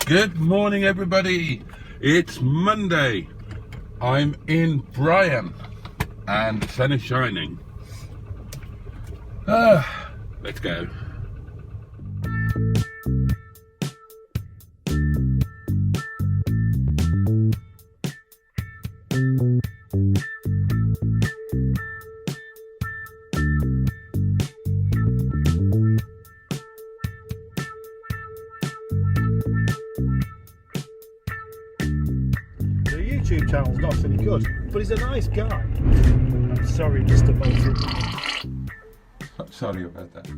Good morning, everybody. It's Monday. I'm in Bryan and the sun is shining. Let's go. YouTube channel's not any good, but he's a nice guy. I'm sorry, Mr. Moulton. Sorry about that.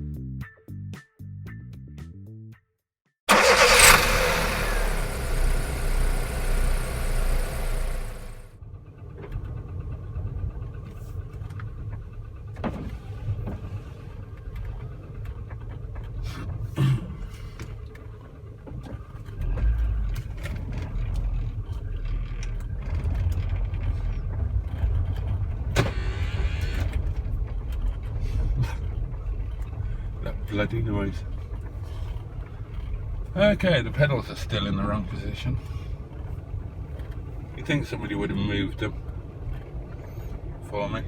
Bloody noise. Okay, the pedals are still in the wrong position. You'd think somebody would have moved them for me.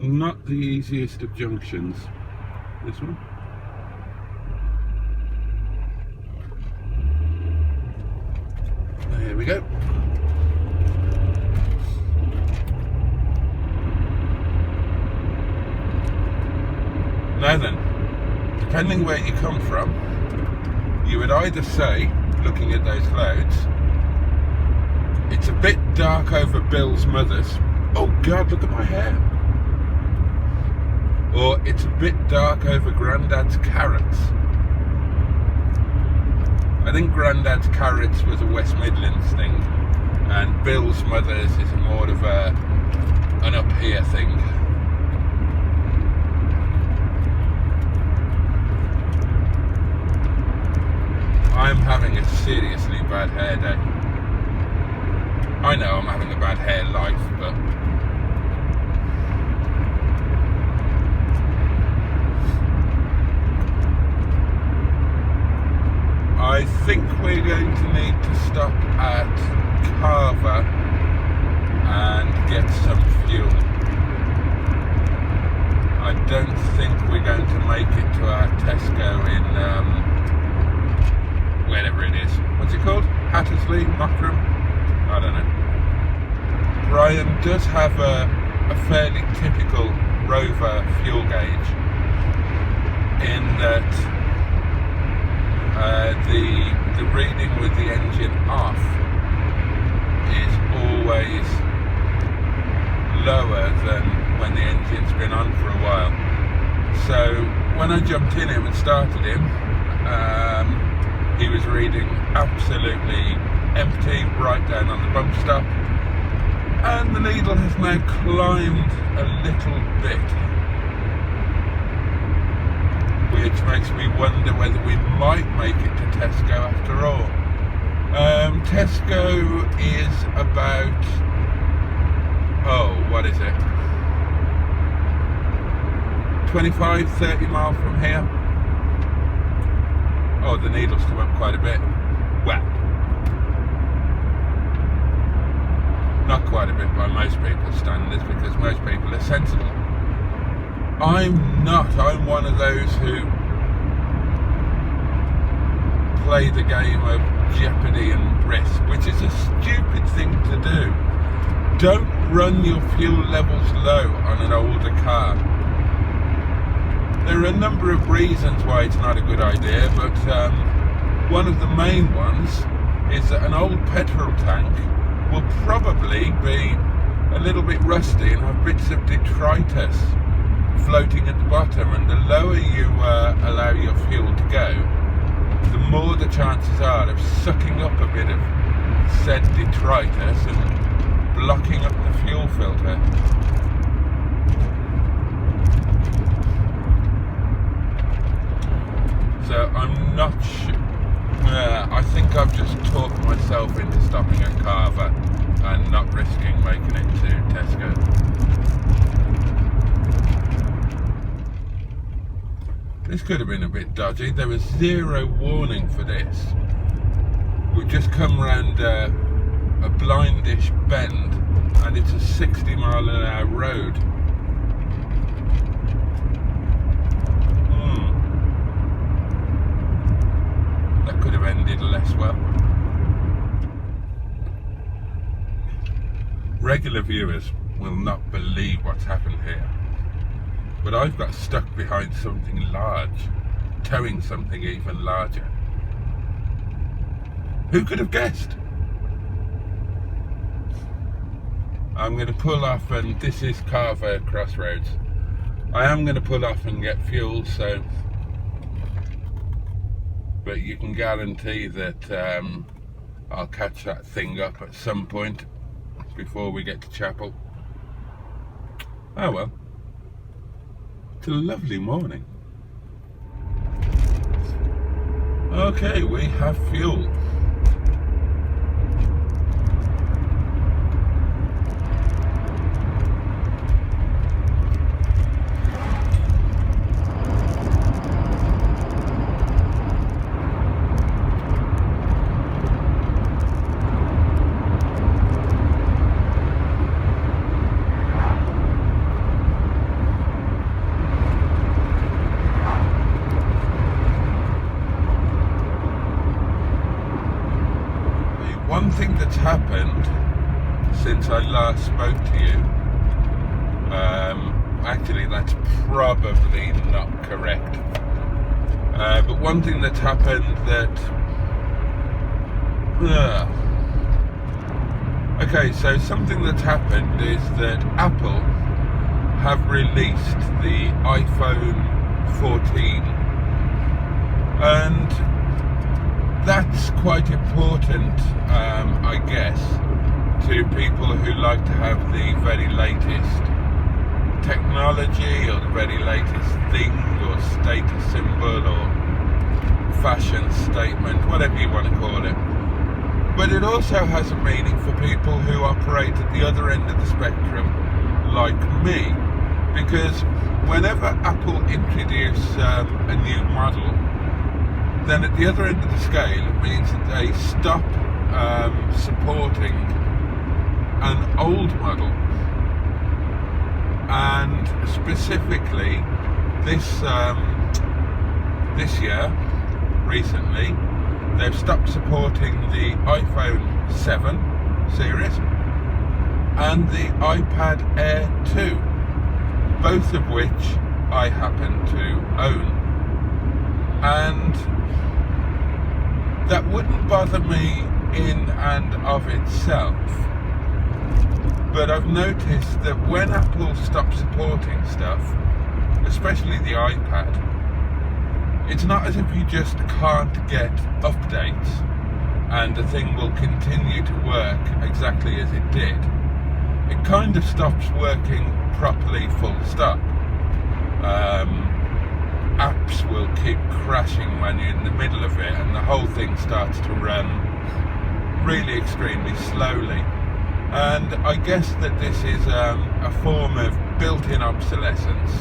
Not the easiest of junctions, this one. Here we go. Now then, depending where you come from, you would either say, looking at those clouds, it's a bit dark over Bill's mother's. Oh God, look at my hair. Or it's a bit dark over Grandad's carrots. I think Grandad's carrots was a West Midlands thing, and Bill's mother's is more of an up here thing. I'm having a seriously bad hair day. I know I'm having a bad hair life, but I think we're going to need to stop at Carver and get some fuel. I don't think we're going to make it to our Tesco in wherever it is. What's it called? Hattersley? Mockram? I don't know. Bryan does have a fairly typical Rover fuel gauge in that the reading with the engine off is always lower than when the engine's been on for a while. So when I jumped in him and started him, he was reading absolutely empty right down on the bump stop, and the needle has now climbed a little bit, which makes me wonder whether we might make it to Tesco after all. Tesco is about, what is it? 25, 30 miles from here. Oh, the needle's come up quite a bit. Well, not quite a bit by most people's standards, because most people are sensible. I'm not. I'm one of those who play the game of jeopardy and risk, which is a stupid thing to do. Don't run your fuel levels low on an older car. There are a number of reasons why it's not a good idea, but one of the main ones is that an old petrol tank will probably be a little bit rusty and have bits of detritus floating at the bottom, and the lower you allow your fuel to go, the more the chances are of sucking up a bit of said detritus and blocking up the fuel filter. myself into stopping at Carver and not risking making it to Tesco. This could have been a bit dodgy. There was zero warning for this. We've just come round a blindish bend and it's a 60-mile-an-hour road. That could have ended less well. Regular viewers will not believe what's happened here, but I've got stuck behind something large, towing something even larger. Who could have guessed? I'm going to pull off, and this is Carver Crossroads. I am going to pull off and get fuel, so, but you can guarantee that I'll catch that thing up at some point before we get to chapel. Oh well, it's a lovely morning. Okay, we have fuel. One thing that's happened since I last spoke to you, actually that's probably not correct, but one thing that's happened that, okay, so something that's happened is that Apple have released the iPhone 14, and that's quite important, I guess, to people who like to have the very latest technology or the very latest thing or status symbol or fashion statement, whatever you want to call it. But it also has a meaning for people who operate at the other end of the spectrum, like me, because whenever Apple introduce a new model, then at the other end of the scale it means that they stop supporting an old model, and specifically this year, recently, they've stopped supporting the iPhone 7 series and the iPad Air 2, both of which I happen to own. And that wouldn't bother me in and of itself, but I've noticed that when Apple stops supporting stuff, especially the iPad, it's not as if you just can't get updates and the thing will continue to work exactly as it did. It kind of stops working properly, full stop. Apps will keep crashing when you're in the middle of it, and the whole thing starts to run really extremely slowly. And I guess that this is a form of built-in obsolescence,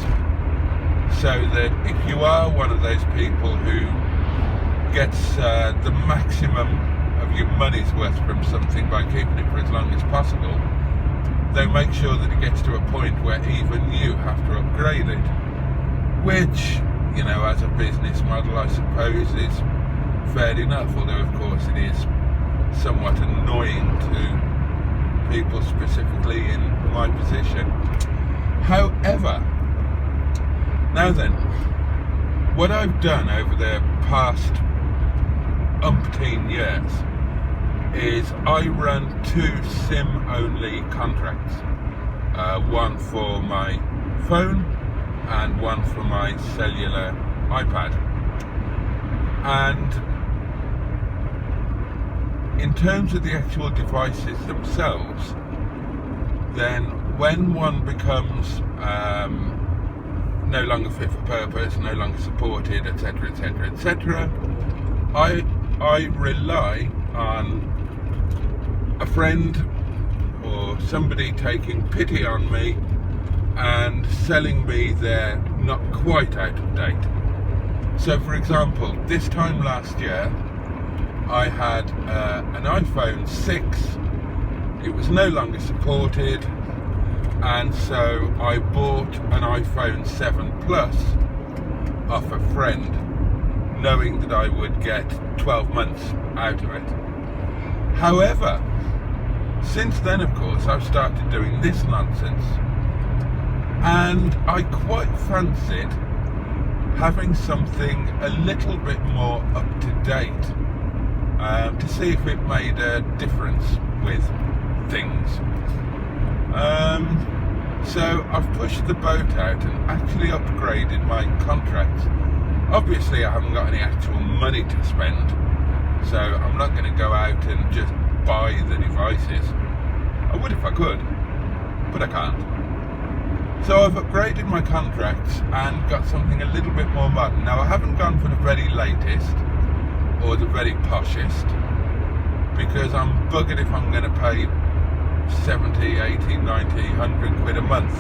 so that if you are one of those people who gets the maximum of your money's worth from something by keeping it for as long as possible, they make sure that it gets to a point where even you have to upgrade it, which, you know, as a business model, I suppose is fair enough, although of course it is somewhat annoying to people specifically in my position. However, now then, what I've done over the past umpteen years is I run 2 SIM-only contracts, one for my phone and one for my cellular iPad. And in terms of the actual devices themselves, then when one becomes no longer fit for purpose, no longer supported, etc., etc., etc., I rely on a friend or somebody taking pity on me and selling me their not quite out of date. So for example, this time last year I had an iPhone 6. It was no longer supported, and so I bought an iPhone 7 Plus off a friend, knowing that I would get 12 months out of it. However, since then, of course, I've started doing this nonsense, and I quite fancied having something a little bit more up to date to see if it made a difference with things. So I've pushed the boat out and actually upgraded my contract. Obviously I haven't got any actual money to spend, so I'm not going to go out and just buy the devices. I would if I could, but I can't. So I've upgraded my contracts and got something a little bit more modern. Now I haven't gone for the very latest or the very poshest, because I'm buggered if I'm going to pay 70, 80, 90, 100 quid a month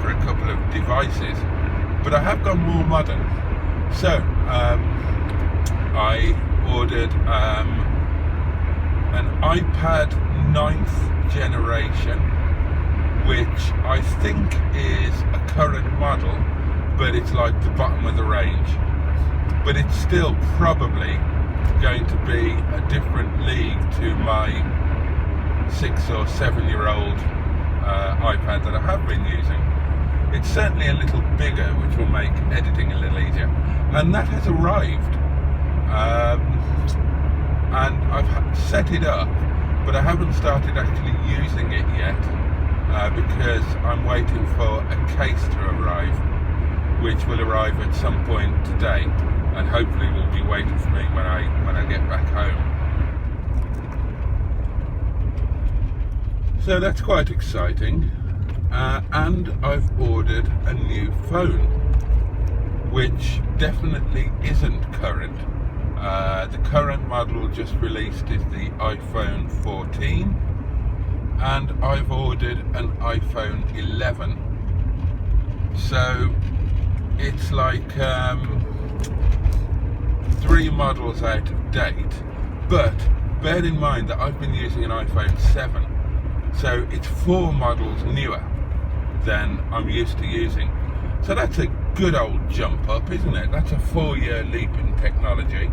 for a couple of devices. But I have gone more modern. So I ordered an iPad 9th generation, which I think is a current model, but it's like the bottom of the range. But it's still probably going to be a different league to my 6 or 7 year old iPad that I have been using. It's certainly a little bigger, which will make editing a little easier, and that has arrived, and I've set it up, but I haven't started actually using it yet, because I'm waiting for a case to arrive, which will arrive at some point today, and hopefully will be waiting for me when I get back home. So that's quite exciting, and I've ordered a new phone, which definitely isn't current. The current model just released is the iPhone 14, and I've ordered an iPhone 11. So it's like 3 models out of date, but bear in mind that I've been using an iPhone 7. So it's 4 models newer than I'm used to using. So that's a good old jump up, isn't it? That's a 4-year leap in technology.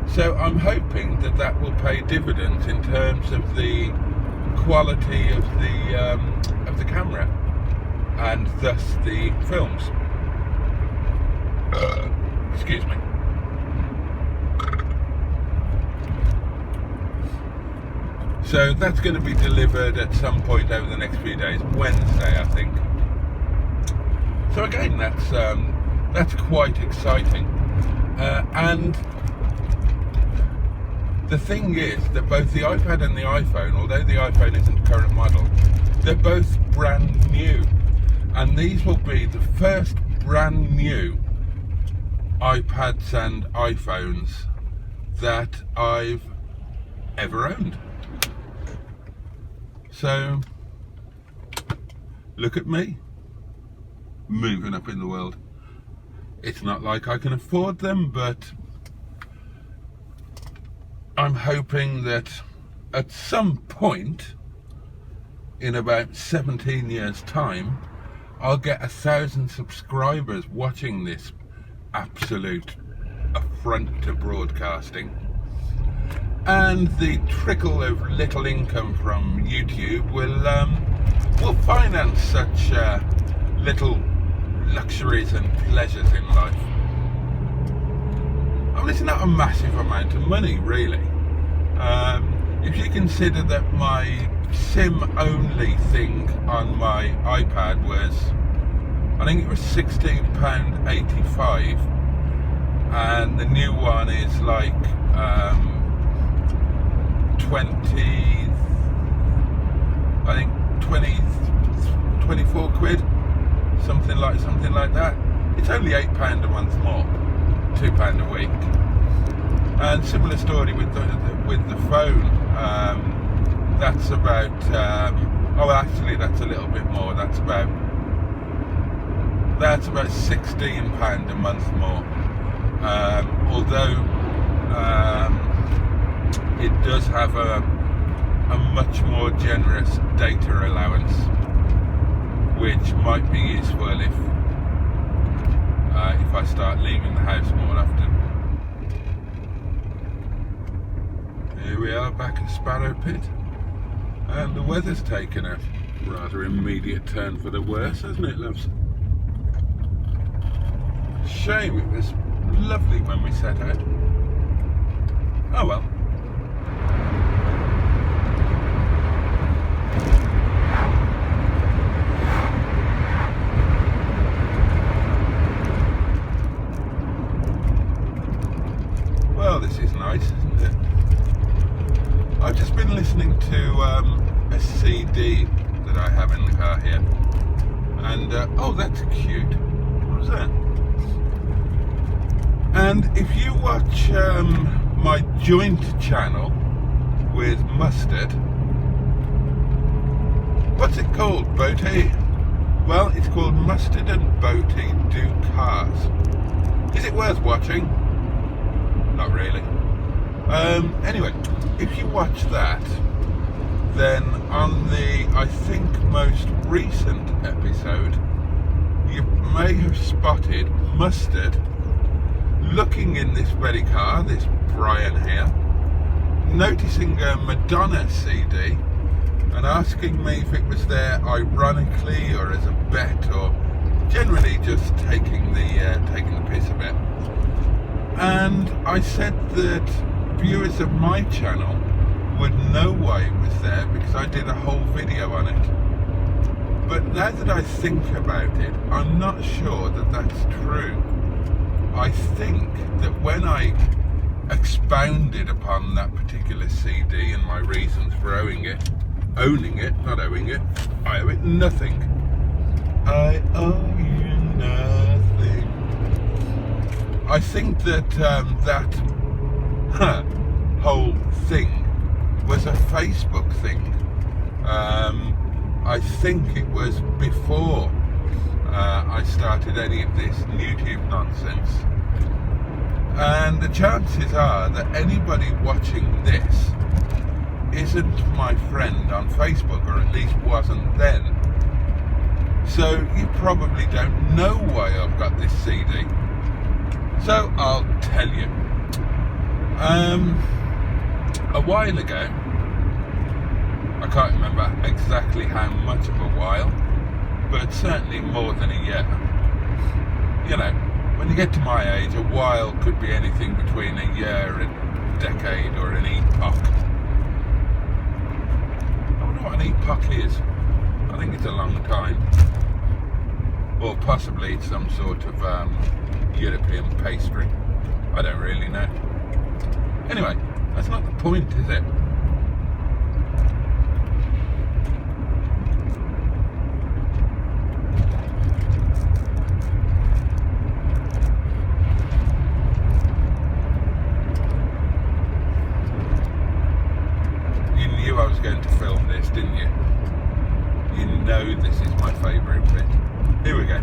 So I'm hoping that that will pay dividends in terms of the quality of the camera, and thus the films. Excuse me. So that's going to be delivered at some point over the next few days, Wednesday I think. So again, that's quite exciting. And the thing is that both the iPad and the iPhone, although the iPhone isn't current model, they're both brand new. And these will be the first brand new iPads and iPhones that I've ever owned. So, look at me, moving up in the world. It's not like I can afford them, but I'm hoping that at some point, in about 17 years' time, I'll get 1,000 subscribers watching this absolute affront to broadcasting. And the trickle of little income from YouTube will finance such little luxuries and pleasures in life. I mean, it's not a massive amount of money, really. If you consider that my SIM-only thing on my iPad was, I think it was £16.85, and the new one is like 24 quid, something like that. It's only £8 a month more, £2 a week. And similar story with the phone. That's about oh, actually, that's a little bit more. That's about £16 a month more. Although it does have a much more generous data allowance, which might be useful if I start leaving the house more often. Here we are back at Sparrow Pit, and the weather's taken a rather immediate turn for the worse, hasn't it, loves? Shame, it was lovely when we set out. Oh well. Well, this is nice, isn't it? I've just been listening to a CD that I have in the car here, and oh, that's cute. What was that? And if you watch my joint channel with Mustard, what's it called, Boaty? Well, it's called Mustard and Boaty Do Cars. Is it worth watching? Not really. Anyway, if you watch that, then on the, I think, most recent episode, you may have spotted Mustard looking in this very car, this Brian here, noticing a Madonna CD and asking me if it was there ironically or as a bet, or generally just taking the piss a bit. And I said that viewers of my channel would know why it was there because I did a whole video on it. But now that I think about it, I'm not sure that that's true. I think that when I expounded upon that particular CD and my reasons for owning it, I owe it nothing. I owe you nothing. I think that that whole thing was a Facebook thing. I think it was before I started any of this YouTube nonsense. And the chances are that anybody watching this isn't my friend on Facebook, or at least wasn't then. So you probably don't know why I've got this CD. So I'll tell you. A while ago, I can't remember exactly how much of a while, but certainly more than a year. You know, when you get to my age, a while could be anything between a year and a decade, or an epoch. I wonder what an epoch is. I think it's a long time. Or possibly it's some sort of European pastry. I don't really know. Anyway, that's not the point, is it? You knew I was going to film this, didn't you? You know this is my favourite bit. Here we go.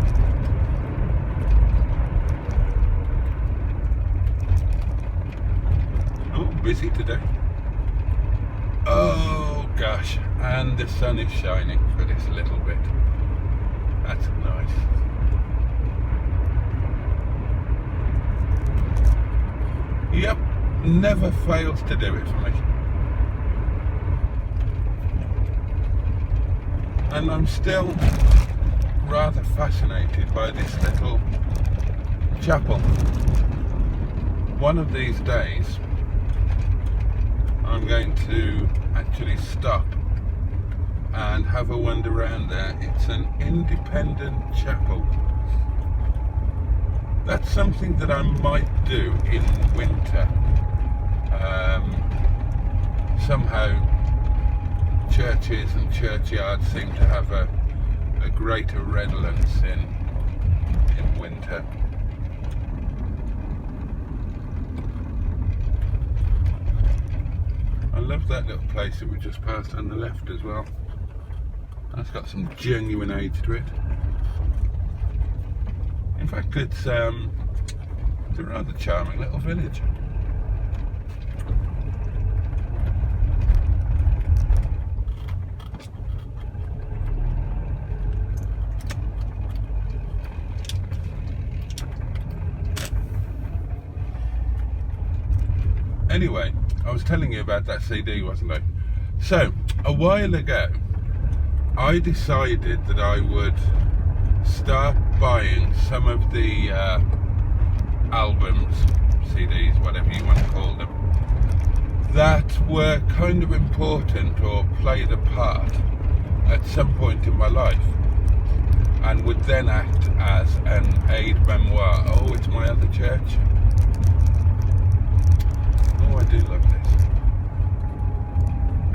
Oh, busy today. Oh gosh, and the sun is shining for this little bit. That's nice. Yep, never fails to do it for me. And I'm still rather fascinated by this little chapel. One of these days I'm going to actually stop and have a wander around there. It's an independent chapel. That's something that I might do in winter. Somehow churches and churchyards seem to have a greater redolence in winter. I love that little place that we just passed on the left as well. That's got some genuine age to it. In fact, it's a rather charming little village. Anyway, I was telling you about that CD, wasn't I? So, a while ago, I decided that I would start buying some of the albums, CDs, whatever you want to call them, that were kind of important or played a part at some point in my life, and would then act as an aid memoir. Oh, it's my other church. Oh, I do love this.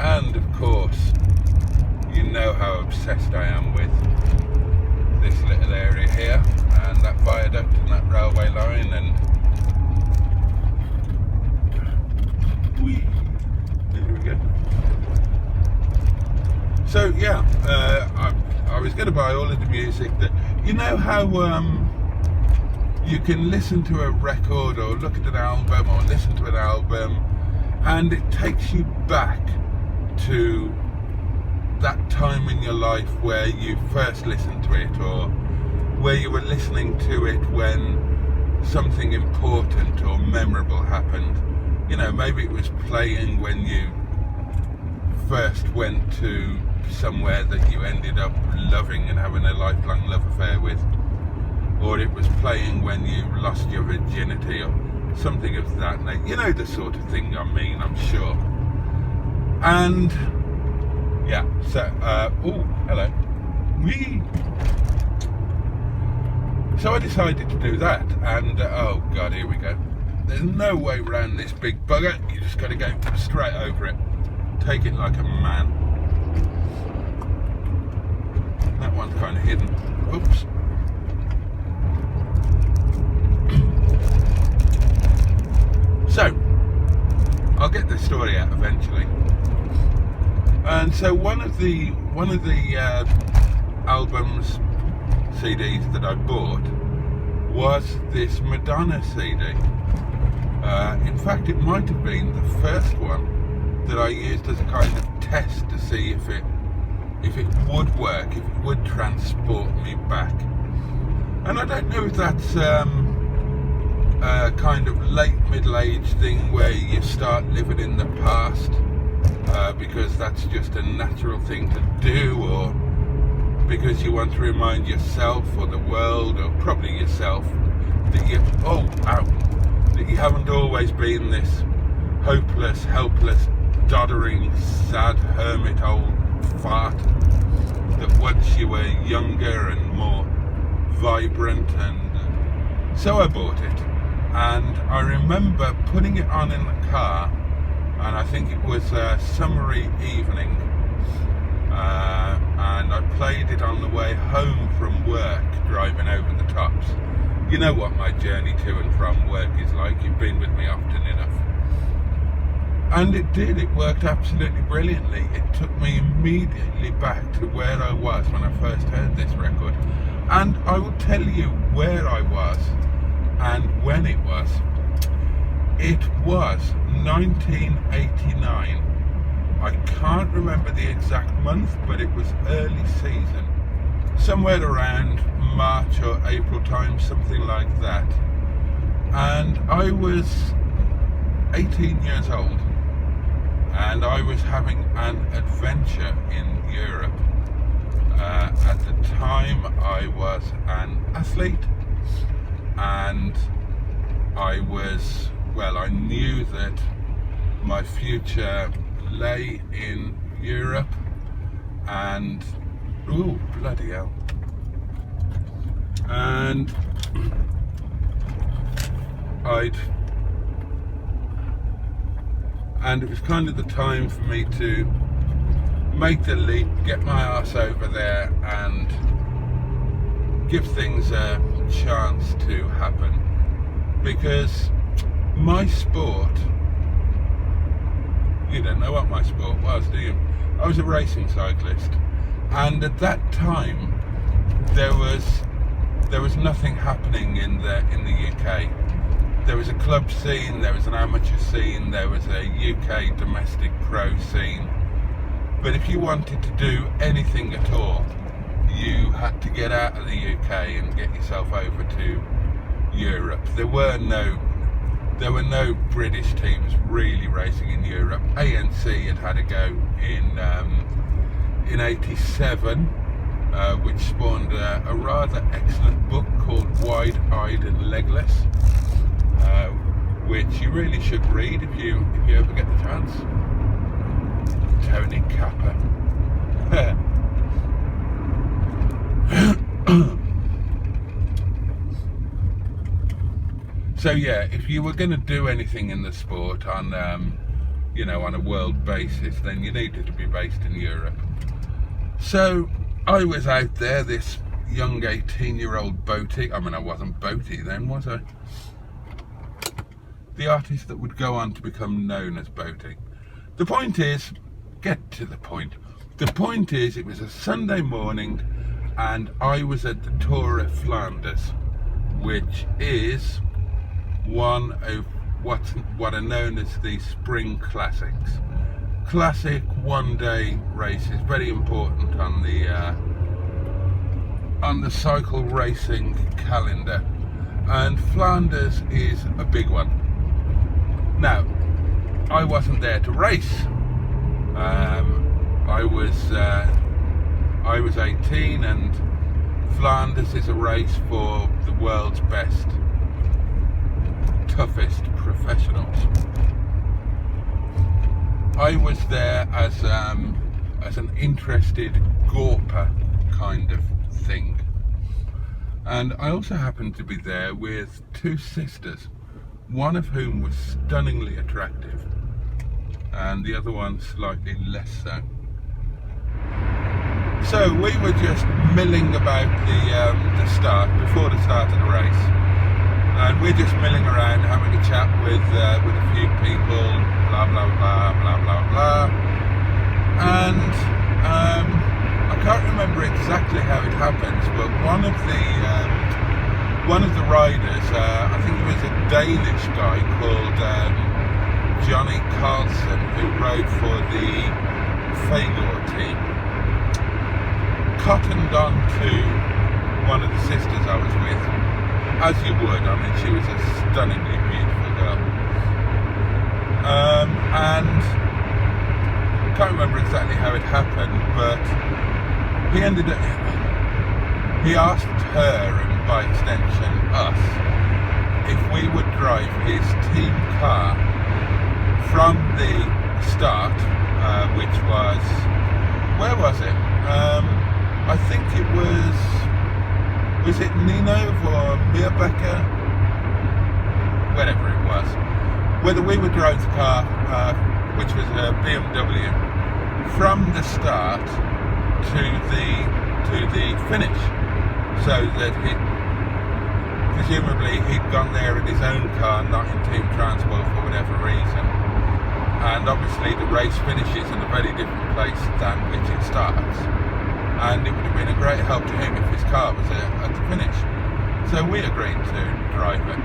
And of course, you know how obsessed I am with this little area here, and that viaduct and that railway line, and there we go. So yeah, I was going to buy all of the music that, you know how you can listen to a record or look at an album or listen to an album and it takes you back to that time in your life where you first listened to it, or where you were listening to it when something important or memorable happened. You know, maybe it was playing when you first went to somewhere that you ended up loving and having a lifelong love affair with, or it was playing when you lost your virginity or something of that nature. You know the sort of thing I mean, I'm sure. And yeah, so oh, hello. Whee! So I decided to do that, and oh god, here we go. There's no way around this big bugger. You just got to go straight over it. Take it like a man. That one's kind of hidden. Oops. So, I'll get this story out eventually. And so one of the albums, CDs that I bought was this Madonna CD. In fact, it might have been the first one that I used as a kind of test to see if it would work, if it would transport me back. And I don't know if that's a kind of late middle-age thing where you start living in the past because that's just a natural thing to do, or because you want to remind yourself or the world, or probably yourself, that you that you haven't always been this hopeless, helpless, doddering, sad hermit old fart, that once you were younger and more vibrant. And so I bought it, and I remember putting it on in the car, and I think it was a summery evening, and I played it on the way home from work, driving over the tops. You know what my journey to and from work is like, you've been with me often enough. And it did, it worked absolutely brilliantly. It took me immediately back to where I was when I first heard this record. And I will tell you where I was and when it was. It was 1989. I can't remember the exact month, but it was early season. Somewhere around March or April time, something like that. And I was 18 years old, and I was having an adventure in Europe. At the time I was an athlete, and I knew that my future lay in Europe, and ooh, bloody hell. And it was kind of the time for me to make the leap, get my arse over there and give things a chance to happen. Because my sport, You don't know what my sport was, do you? I was a racing cyclist, and at that time there was nothing happening in the UK. There was a club scene, there was an amateur scene, there was a UK domestic pro scene. But if you wanted to do anything at all, you had to get out of the UK and get yourself over to Europe. There were no British teams really racing in Europe. ANC had a go in '87, which spawned a rather excellent book called Wide-Eyed and Legless, which you really should read if you ever get the chance. Tony Kappa. So yeah, if you were going to do anything in the sport on on a world basis, then you needed to be based in Europe. So I was out there, this young 18-year-old boaty. I mean, I wasn't boaty then, was I? The artist that would go on to become known as boaty. The point is, get to the point. The point is, it was a Sunday morning and I was at the Tour of Flanders, which is one of what are known as the Spring Classics. Classic one-day races, very important on the cycle racing calendar, and Flanders is a big one. Now, I wasn't there to race. I was 18, and Flanders is a race for the world's best, toughest professionals. I was there as an interested gorper kind of thing, and I also happened to be there with two sisters, one of whom was stunningly attractive and the other one slightly less so. So we were just milling about before the start of the race, and we're just milling around, having a chat with a few people, blah blah blah blah blah blah, and I can't remember exactly how it happens, but one of the riders, I think it was a Danish guy called Johnny Carlson, who rode for the Fagor team, cottoned on to one of the sisters I was with, as you would. I mean, she was a stunningly beautiful girl, and I can't remember exactly how it happened, but he asked her, and by extension us, if we would drive his team car from the start, which was, where was it? I think it was it Ninove or Meerbeke? Whatever it was. Whether we would drive the car, which was a BMW, from the start to the finish, so that presumably he'd gone there in his own car, not in team transport for whatever reason. And obviously the race finishes in a very different place than which it starts, and it would have been a great help to him if his car was at the finish. So we agreed to drive it,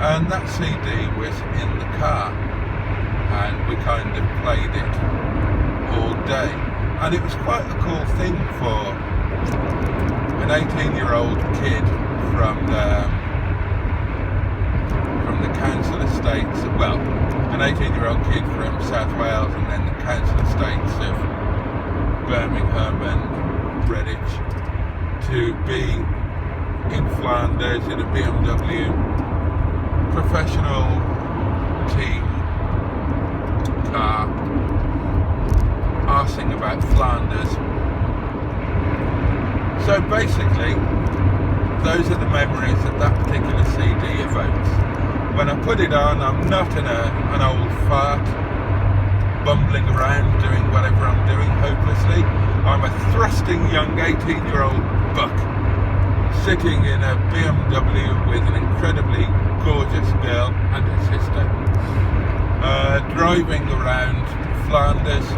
and that CD was in the car, and we kind of played it all day, and it was quite a cool thing for an 18-year-old kid from the council estates, well, an 18-year-old kid from South Wales and then the council estates of Birmingham and Redditch, to be in Flanders in a BMW professional team car, arsing about Flanders. So basically, those are the memories that that particular CD evokes. When I put it on, I'm not an old fart bumbling around doing whatever I'm doing hopelessly. I'm a thrusting young 18-year-old buck sitting in a BMW with an incredibly gorgeous girl and her sister, driving around Flanders.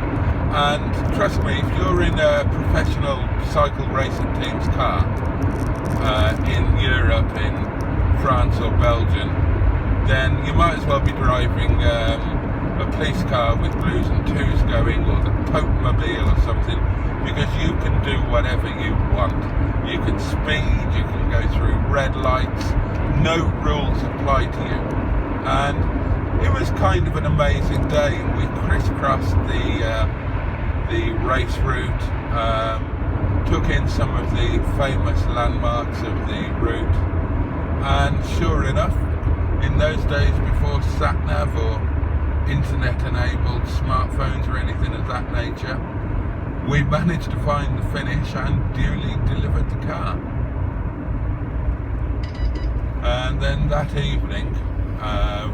And trust me, if you're in a professional cycle racing team's car in Europe, in France or Belgium, then you might as well be driving a police car with blues and twos going, or the Pope-mobile or something, because you can do whatever you want. You can speed, you can go through red lights, no rules apply to you. And it was kind of an amazing day. We crisscrossed the race route, took in some of the famous landmarks of the route, and sure enough, in those days before sat-nav or internet-enabled smartphones or anything of that nature, we managed to find the finish and duly delivered the car. And then that evening, I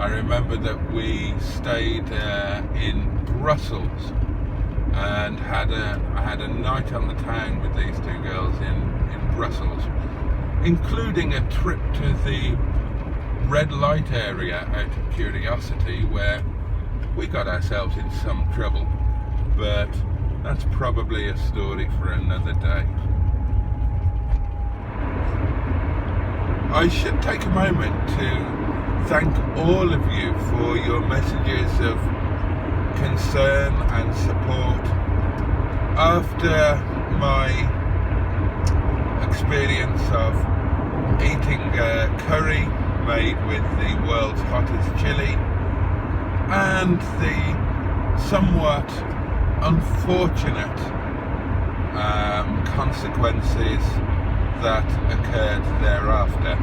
remember that we stayed in Brussels and I had a night on the town with these two girls in Brussels, including a trip to the red light area out of curiosity, where we got ourselves in some trouble, but that's probably a story for another day. I should take a moment to thank all of you for your messages of concern and support after my experience of eating curry made with the world's hottest chili, and the somewhat unfortunate consequences that occurred thereafter.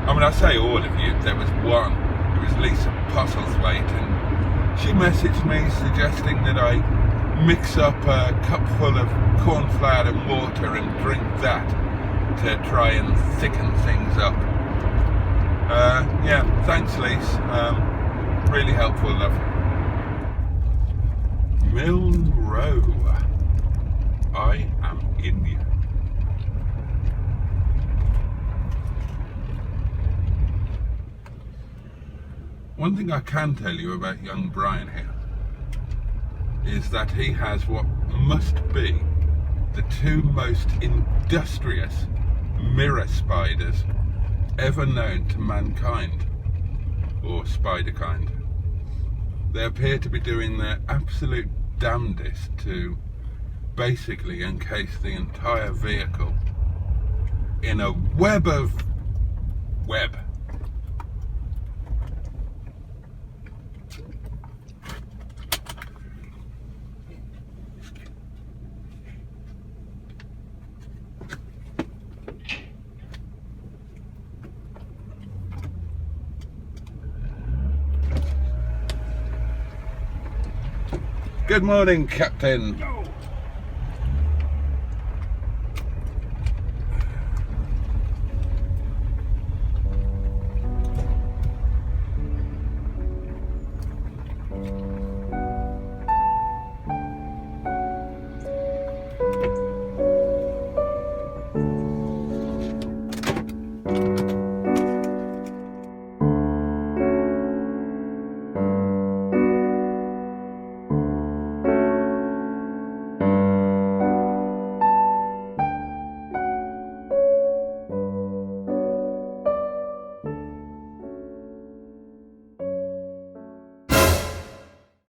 I mean, I say all of you, there was one, it was Lisa Postlethwaite, and she messaged me suggesting that I mix up a cupful of corn flour and water and drink that to try and thicken things up. Yeah, thanks Lise, really helpful, love. Milne Row, I am in you. One thing I can tell you about young Brian here is that he has what must be the two most industrious mirror spiders ever known to mankind, or spiderkind. They appear to be doing their absolute damnedest to basically encase the entire vehicle in a web of web. Good morning, Captain.